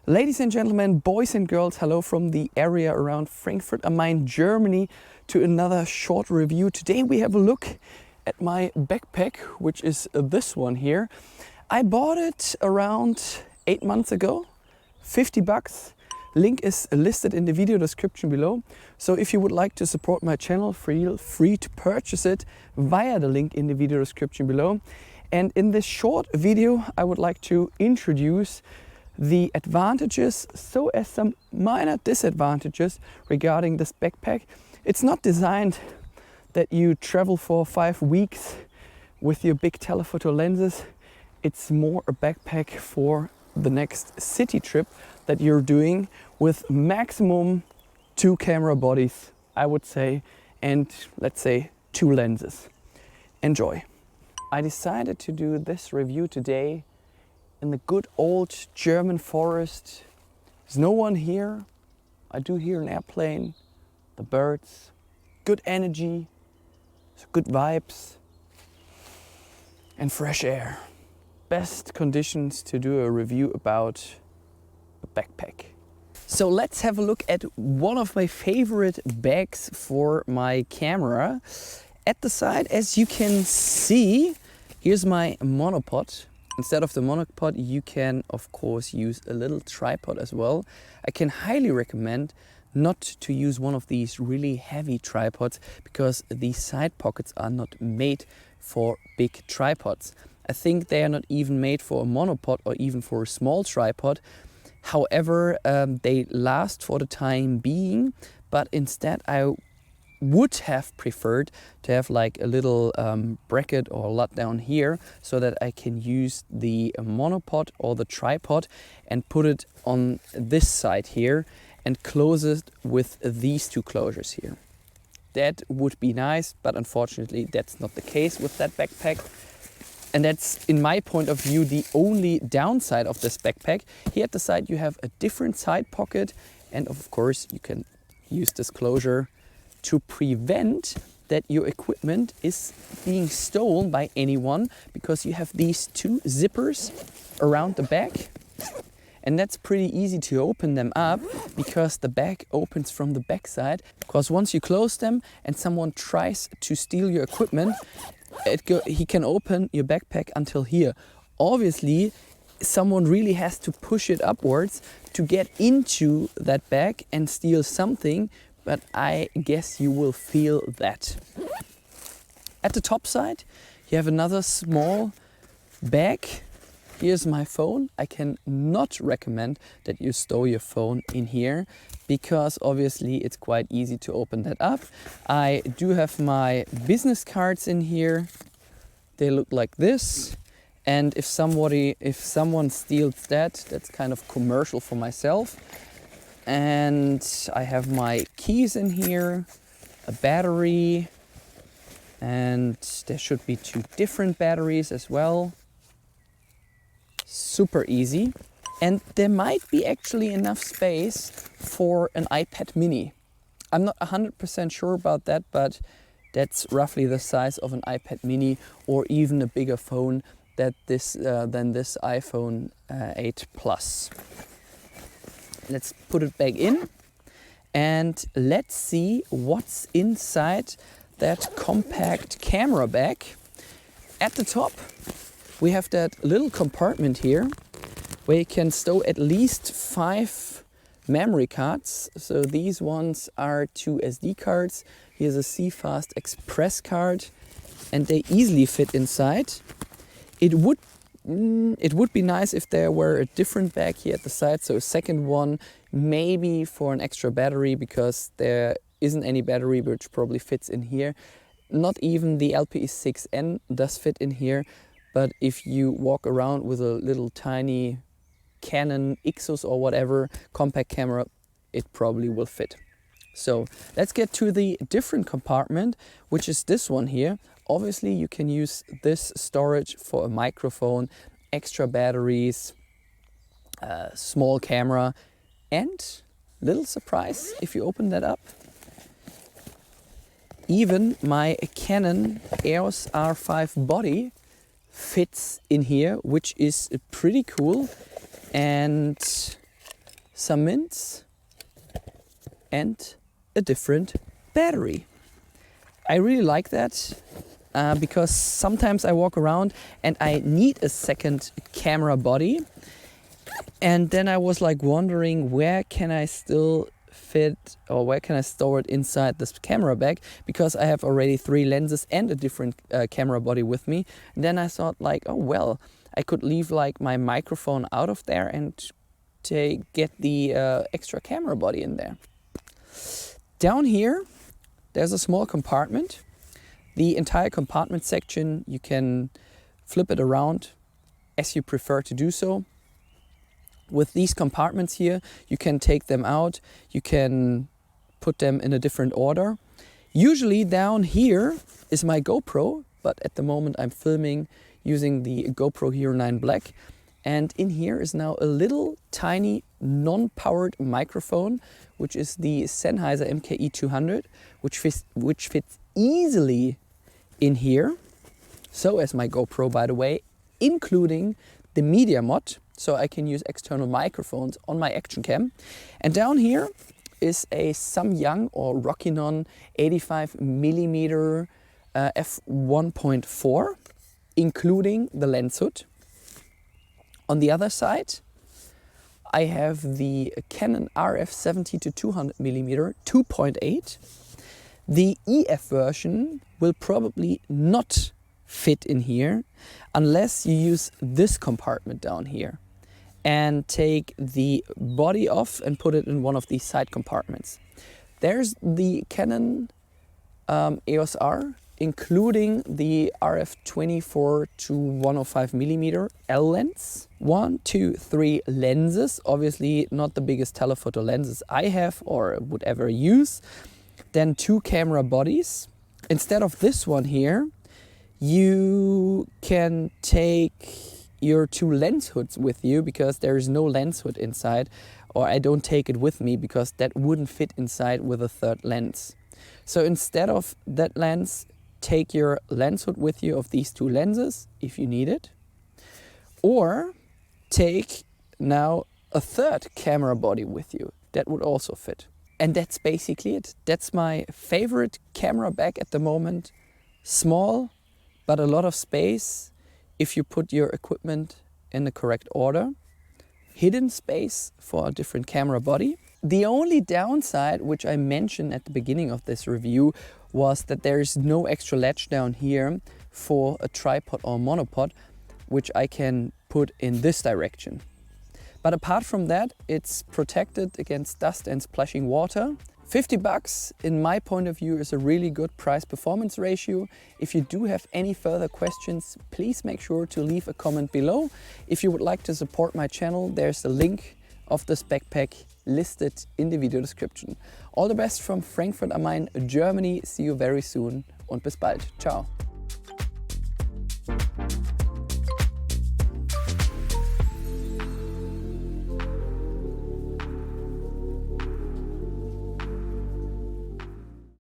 Ladies and gentlemen, boys and girls, hello from the area around Frankfurt am Main, Germany, to another short review. Today we have a look at my backpack, which is this one here. I bought it around 8 months ago, 50 bucks. Link is listed in the video description below. So if you would like to support my channel, feel free to purchase it via the link in the video description below. And in this short video, I would like to introduce the advantages, so as some minor disadvantages regarding this backpack. It's not designed that you travel for 5 weeks with your big telephoto lenses. It's more a backpack for the next city trip that you're doing with maximum 2 camera bodies, I would say, and let's say 2 lenses. Enjoy. I decided to do this review today in the good old German forest. There's no one here. I do hear an airplane, the birds, good energy, good vibes, and fresh air. Best conditions to do a review about a backpack. So let's have a look at one of my favorite bags for my camera. At the side, as you can see, here's my monopod. Instead of the monopod, you can of course use a little tripod as well. I can highly recommend not to use one of these really heavy tripods because these side pockets are not made for big tripods. I think they are not even made for a monopod or even for a small tripod. However, they last for the time being, but instead I would have preferred to have like a little bracket or lot down here so that I can use the monopod or the tripod and put it on this side here and close it with these 2 closures here. That would be nice, but unfortunately that's not the case with that backpack. And that's, in my point of view, the only downside of this backpack. Here at the side you have a different side pocket, and of course you can use this closure to prevent that your equipment is being stolen by anyone, because you have these 2 zippers around the back, and that's pretty easy to open them up because the bag opens from the back side. Because once you close them and someone tries to steal your equipment, he can open your backpack until here. Obviously, someone really has to push it upwards to get into that bag and steal something, but I guess you will feel that. At the top side, you have another small bag. Here's my phone. I can not recommend that you store your phone in here because obviously it's quite easy to open that up. I do have my business cards in here. They look like this. And if someone steals that, that's kind of commercial for myself. And I have my keys in here, a battery, and there should be 2 different batteries as well. Super easy. And there might be actually enough space for an iPad mini. I'm not 100% sure about that, but that's roughly the size of an iPad mini, or even a bigger phone than this iPhone 8 Plus. Let's put it back in and let's see what's inside that compact camera bag. At the top we have that little compartment here where you can stow at least 5 memory cards. So these ones are 2 SD cards. Here's a CFexpress card, and they easily fit inside. It would be nice if there were a different bag here at the side, so a second one, maybe for an extra battery, because there isn't any battery which probably fits in here. Not even the LPE6N does fit in here, but if you walk around with a little tiny Canon EOS or whatever compact camera, it probably will fit. So let's get to the different compartment, which is this one here. Obviously you can use this storage for a microphone, extra batteries, small camera, and little surprise if you open that up, even my Canon EOS R5 body fits in here, which is pretty cool. And some mints, and a different battery. I really like that because sometimes I walk around and I need a second camera body. And then I was like wondering, where can I still fit, or where can I store it inside this camera bag, because I have already 3 lenses and a different camera body with me. And then I thought like, oh well, I could leave like my microphone out of there and get the extra camera body in there. Down here there's a small compartment. The entire compartment section, you can flip it around as you prefer to do so. With these compartments here, you can take them out, you can put them in a different order. Usually down here is my GoPro, but at the moment I'm filming using the GoPro Hero 9 Black. And in here is now a little tiny non-powered microphone, which is the Sennheiser MKE 200, which fits easily in here. So as my GoPro, by the way, including the media mod. So I can use external microphones on my action cam. And down here is a Samyang or Rockinon 85mm f1.4, including the lens hood. On the other side, I have the Canon RF 70-200mm 2.8. The EF version will probably not fit in here unless you use this compartment down here and take the body off and put it in one of these side compartments. There's the Canon EOS R, including the RF 24-105mm L lens. 1, 2, 3 lenses, obviously not the biggest telephoto lenses I have or would ever use. Then 2 camera bodies. Instead of this one here, you can take your 2 lens hoods with you, because there is no lens hood inside, or I don't take it with me because that wouldn't fit inside with a 3rd lens. So instead of that lens, take your lens hood with you of these 2 lenses if you need it, or take now a 3rd camera body with you that would also fit. And that's basically it. That's my favorite camera bag at the moment. Small, but a lot of space if you put your equipment in the correct order. Hidden space for a different camera body. The only downside, which I mentioned at the beginning of this review, was that there is no extra latch down here for a tripod or monopod, which I can put in this direction. But apart from that, it's protected against dust and splashing water. $50 in my point of view is a really good price-performance ratio. If you do have any further questions, please make sure to leave a comment below. If you would like to support my channel, there's a link of this backpack listed in the video description. All the best from Frankfurt am Main, Germany. See you very soon und bis bald. Ciao.